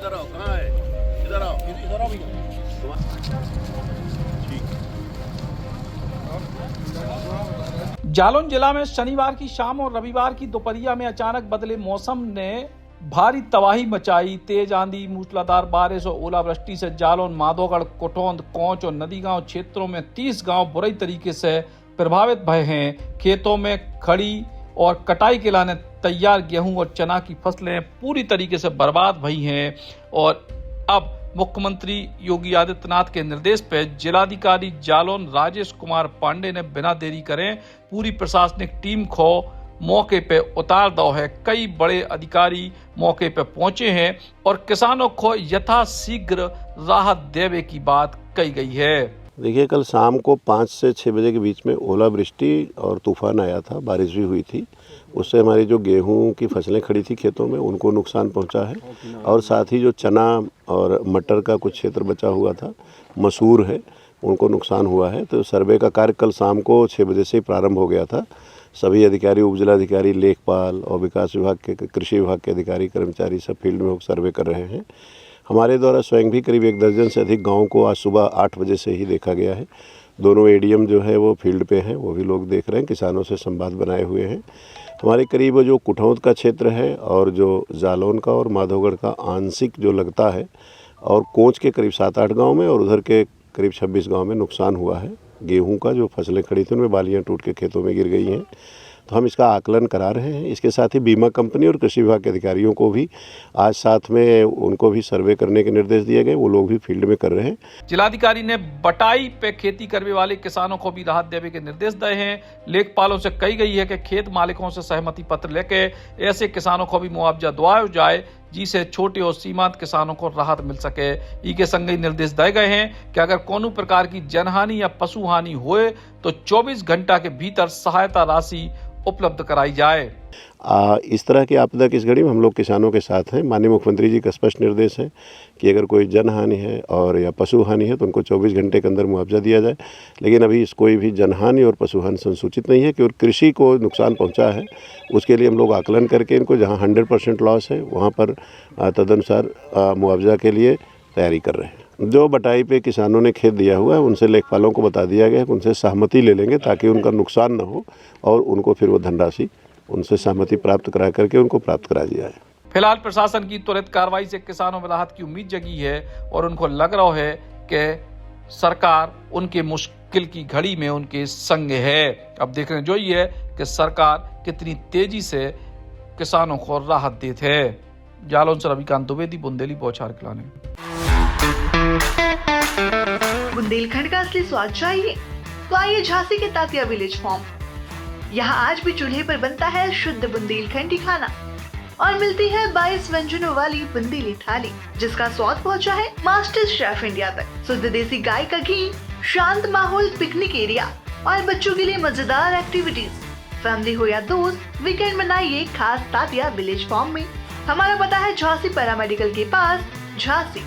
इधर आओ, कहाँ है? इधर आओ, इधर आओ भैया। जालौन जिला में शनिवार की शाम और रविवार की दोपहरिया में अचानक बदले मौसम ने भारी तबाही मचाई। तेज आंधी, मूसलाधार बारिश और ओलावृष्टि से जालौन, माधोगढ़, कोटौंद, कोंच और नदीगांव क्षेत्रों में 30 गांव बुरी तरीके से प्रभावित भये हैं। खेतों में खड़ी और कटाई के लाने तैयार गेहूं और चना की फसलें पूरी तरीके से बर्बाद भई हैं और अब मुख्यमंत्री योगी आदित्यनाथ के निर्देश पर जिलाधिकारी जालौन राजेश कुमार पांडे ने बिना देरी करें पूरी प्रशासनिक टीम को मौके पे उतार दो है। कई बड़े अधिकारी मौके पे पहुंचे हैं और किसानों को यथाशीघ्र राहत देने की बात कही गई है। देखिए, कल शाम को 5 से 6 बजे के बीच में ओलावृष्टि और तूफान आया था, बारिश भी हुई थी। उससे हमारी जो गेहूं की फसलें खड़ी थी खेतों में उनको नुकसान पहुंचा है और साथ ही जो चना और मटर का कुछ क्षेत्र बचा हुआ था, मसूर है, उनको नुकसान हुआ है। तो सर्वे का कार्य कल शाम को 6 बजे से ही प्रारंभ हो गया था। सभी अधिकारी, उपजिलाधिकारी, लेखपाल और विकास विभाग के, कृषि विभाग के अधिकारी, कर्मचारी सब फील्ड में सर्वे कर रहे हैं। हमारे द्वारा स्वयं भी करीब 1 दर्जन से अधिक गाँव को आज सुबह 8 बजे से ही देखा गया है। दोनों एडीएम जो है वो फील्ड पे हैं, वो भी लोग देख रहे हैं, किसानों से संवाद बनाए हुए हैं। हमारे करीब जो कुठौंद का क्षेत्र है और जो जालौन का और माधोगढ़ का आंशिक जो लगता है और कोंच के करीब 7-8 गाँव में और उधर के करीब 26 गाँव में नुकसान हुआ है। गेहूं का जो फसलें खड़ी थी उनमें बालियां टूट के खेतों में गिर गई हैं। तो हम इसका आकलन करा रहे हैं। इसके साथ ही बीमा कंपनी और कृषि विभाग के अधिकारियों को भी आज साथ में उनको भी सर्वे करने के निर्देश दिए गए, वो लोग भी फील्ड में कर रहे हैं। जिलाधिकारी ने बटाई पे खेती करने वाले किसानों को भी राहत देने के निर्देश दिए हैं। लेखपालों से कही गई है कि खेत मालिकों से सहमति पत्र लेके ऐसे किसानों को भी मुआवजा दिया जाए जिसे छोटे और सीमांत किसानों को राहत मिल सके। इसके संग ही निर्देश दिए गए हैं कि अगर कोनो प्रकार की जनहानि या पशु हानि हुए तो 24 घंटा के भीतर सहायता राशि उपलब्ध कराई जाए। इस तरह की आपदा की इस घड़ी में हम लोग किसानों के साथ हैं। माननीय मुख्यमंत्री जी का स्पष्ट निर्देश है कि अगर कोई जनहानि है और या पशु हानि है तो उनको 24 घंटे के अंदर मुआवजा दिया जाए। लेकिन अभी कोई भी जनहानि और पशु हानि संसूचित नहीं है कि और कृषि को नुकसान पहुंचा है, उसके लिए हम लोग आकलन करके इनको जहां 100% लॉस है वहां पर तदनुसार मुआवजा के लिए तैयारी कर रहे हैं। जो बटाई पे किसानों ने खेत दिया हुआ है उनसे लेखपालों को बता दिया गया है कि उनसे सहमति ले लेंगे ताकि उनका नुकसान न हो और उनको फिर वो धनराशि उनसे सहमति प्राप्त करा करके उनको प्राप्त करा दिया है। फिलहाल प्रशासन की त्वरित कार्रवाई से किसानों में राहत की उम्मीद जगी है और उनको लग रहा है कि सरकार उनके मुश्किल की घड़ी में उनके संग है। अब देखने जो ये है कि सरकार कितनी तेजी से किसानों को राहत देती है। जालौन से रविकांत द्विवेदी, बुंदेली बौछार खिलाने। बुंदेलखंड का असली स्वाद चाहिए तो आइए झांसी के तात्या विलेज फार्म। यहाँ आज भी चूल्हे पर बनता है शुद्ध बुंदेलखंडी खाना और मिलती है 22 व्यंजनों वाली बुंदेली थाली जिसका स्वाद पहुँचा है मास्टर शेफ इंडिया तक। शुद्ध देसी गाय का घी, शांत माहौल, पिकनिक एरिया और बच्चों के लिए मजेदार एक्टिविटीज। फैमिली हो या दोस्त, वीकेंड मनाइए खास तात्या विलेज फार्म में। हमारा पता है झांसी पैरामेडिकल के पास, झांसी।